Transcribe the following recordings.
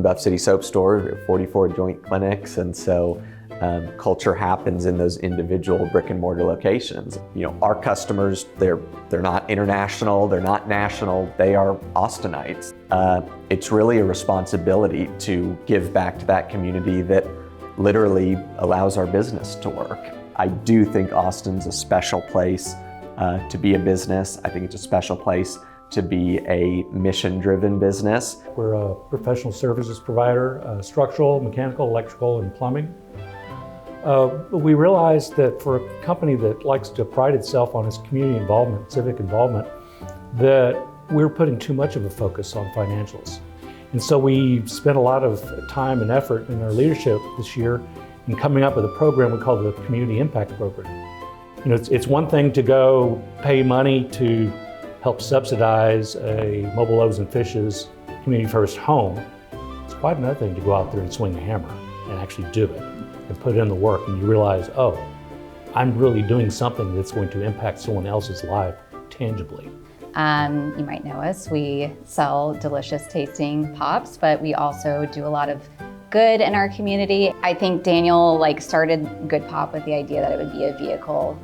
Buff City Soap Store, 44 joint clinics, and so culture happens in those individual brick and mortar locations. Our customers, they're not international, they're not national, they are Austinites. It's really a responsibility to give back to that community that literally allows our business to work. I do think Austin's a special place to be a business. I think it's a special place to be a mission-driven business. We're a professional services provider, structural, mechanical, electrical, and plumbing. We realized that for a company that likes to pride itself on its community involvement, civic involvement, that we're putting too much of a focus on financials. And so we spent a lot of time and effort in our leadership this year in coming up with a program we call the Community Impact Program. It's one thing to go pay money to help subsidize a Mobile Loaves and Fishes Community First home. It's quite another thing to go out there and swing a hammer and actually do it and put in the work, and you realize, oh, I'm really doing something that's going to impact someone else's life tangibly. You might know us, we sell delicious tasting pops, but we also do a lot of good in our community. I think Daniel started Good Pop with the idea that it would be a vehicle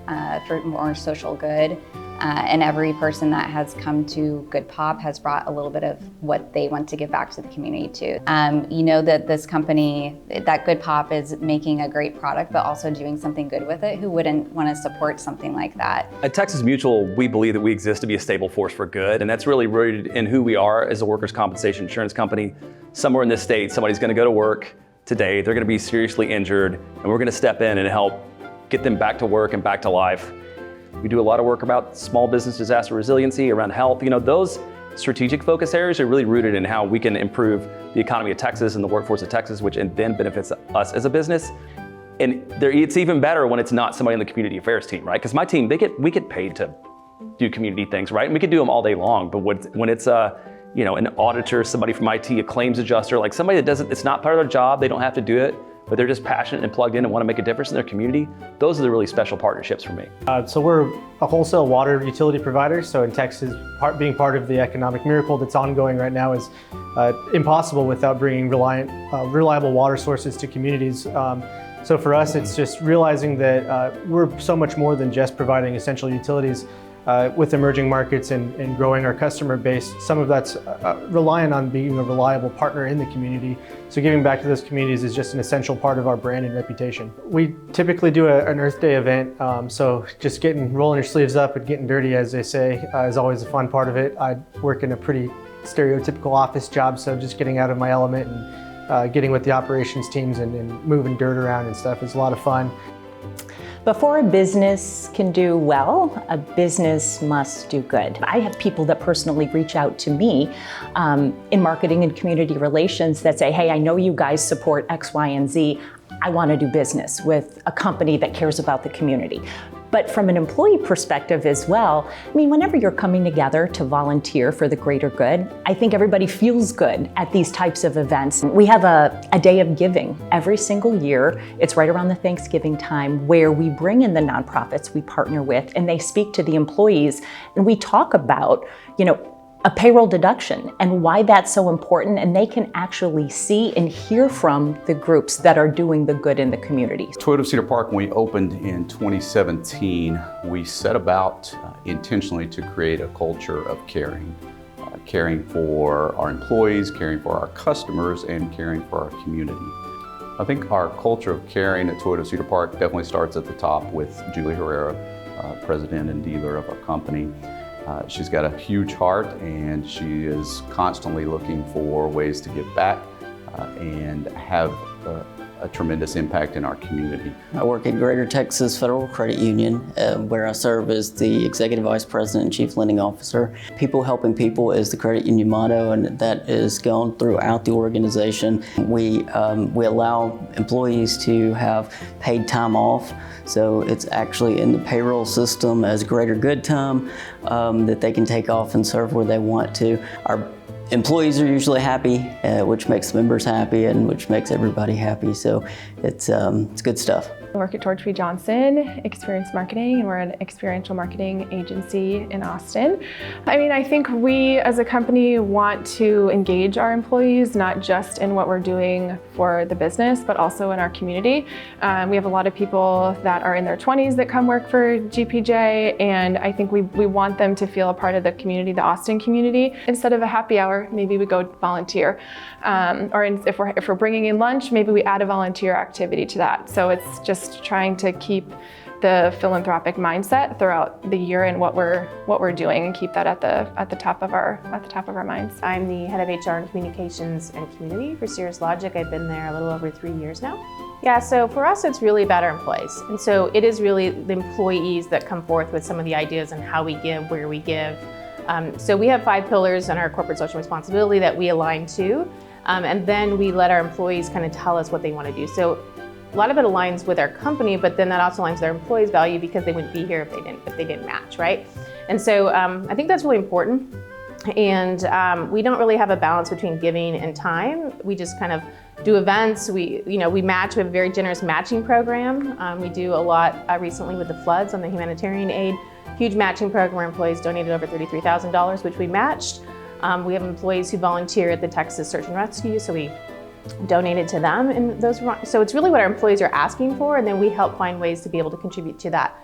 for more social good. And every person that has come to Good Pop has brought a little bit of what they want to give back to the community too. That this company, that Good Pop, is making a great product, but also doing something good with it. Who wouldn't want to support something like that? At Texas Mutual, we believe that we exist to be a stable force for good, and that's really rooted in who we are as a workers' compensation insurance company. Somewhere in this state, somebody's going to go to work today, they're going to be seriously injured, and we're going to step in and help get them back to work and back to life. We do a lot of work about small business disaster resiliency, around health. Those strategic focus areas are really rooted in how we can improve the economy of Texas and the workforce of Texas, which then benefits us as a business. And it's even better when it's not somebody on the community affairs team, right? Because my team, we get paid to do community things, right? And we could do them all day long, but when it's an auditor, somebody from IT, a claims adjuster, somebody that it's not part of their job, they don't have to do it, but they're just passionate and plugged in and want to make a difference in their community, those are the really special partnerships for me. So we're a wholesale water utility provider. So in Texas, being part of the economic miracle that's ongoing right now is impossible without bringing reliable water sources to communities. So for us, it's just realizing that we're so much more than just providing essential utilities. With emerging markets and growing our customer base, some of that's reliant on being a reliable partner in the community. So giving back to those communities is just an essential part of our brand and reputation. We typically do an Earth Day event, so just rolling your sleeves up and getting dirty, as they say, is always a fun part of it. I work in a pretty stereotypical office job, so just getting out of my element and getting with the operations teams and moving dirt around and stuff is a lot of fun. Before a business can do well, a business must do good. I have people that personally reach out to me in marketing and community relations that say, hey, I know you guys support X, Y, and Z. I want to do business with a company that cares about the community. But from an employee perspective as well, whenever you're coming together to volunteer for the greater good, I think everybody feels good at these types of events. We have a day of giving every single year. It's right around the Thanksgiving time where we bring in the nonprofits we partner with and they speak to the employees and we talk about, a payroll deduction and why that's so important, and they can actually see and hear from the groups that are doing the good in the community. Toyota Cedar Park, when we opened in 2017, we set about intentionally to create a culture of caring. Caring for our employees, caring for our customers, and caring for our community. I think our culture of caring at Toyota Cedar Park definitely starts at the top with Julie Herrera, president and dealer of our company. She's got a huge heart and she is constantly looking for ways to give back and have a tremendous impact in our community. I work at Greater Texas Federal Credit Union, where I serve as the Executive Vice President and Chief Lending Officer. People helping people is the credit union motto, and that is gone throughout the organization. We allow employees to have paid time off, so it's actually in the payroll system as greater good time that they can take off and serve where they want to. Our employees are usually happy, which makes members happy and which makes everybody happy. So it's good stuff. I work at George P. Johnson, Experience Marketing, and we're an experiential marketing agency in Austin. I think we as a company want to engage our employees, not just in what we're doing for the business, but also in our community. We have a lot of people that are in their 20s that come work for GPJ, and I think we want them to feel a part of the community, the Austin community. Instead of a happy hour, maybe we go volunteer. Or if we're bringing in lunch, maybe we add a volunteer activity to that. So it's just trying to keep the philanthropic mindset throughout the year and what we're doing, and keep that at the top of our minds. I'm the head of HR and communications and community for Cirrus Logic. I've been there a little over 3 years now. Yeah, so for us, it's really about our employees. And so it is really the employees that come forth with some of the ideas on how we give, where we give. So we have 5 pillars on our corporate social responsibility that we align to. And then we let our employees kind of tell us what they want to do. So a lot of it aligns with our company, but then that also aligns with our employees' value, because they wouldn't be here if they didn't match, right? And so I think that's really important. And we don't really have a balance between giving and time. We just kind of do events. We match. We have a very generous matching program. We do a lot recently with the floods on the humanitarian aid. Huge matching program where employees donated over $33,000, which we matched. We have employees who volunteer at the Texas Search and Rescue, so we donated to them. And so it's really what our employees are asking for, and then we help find ways to be able to contribute to that.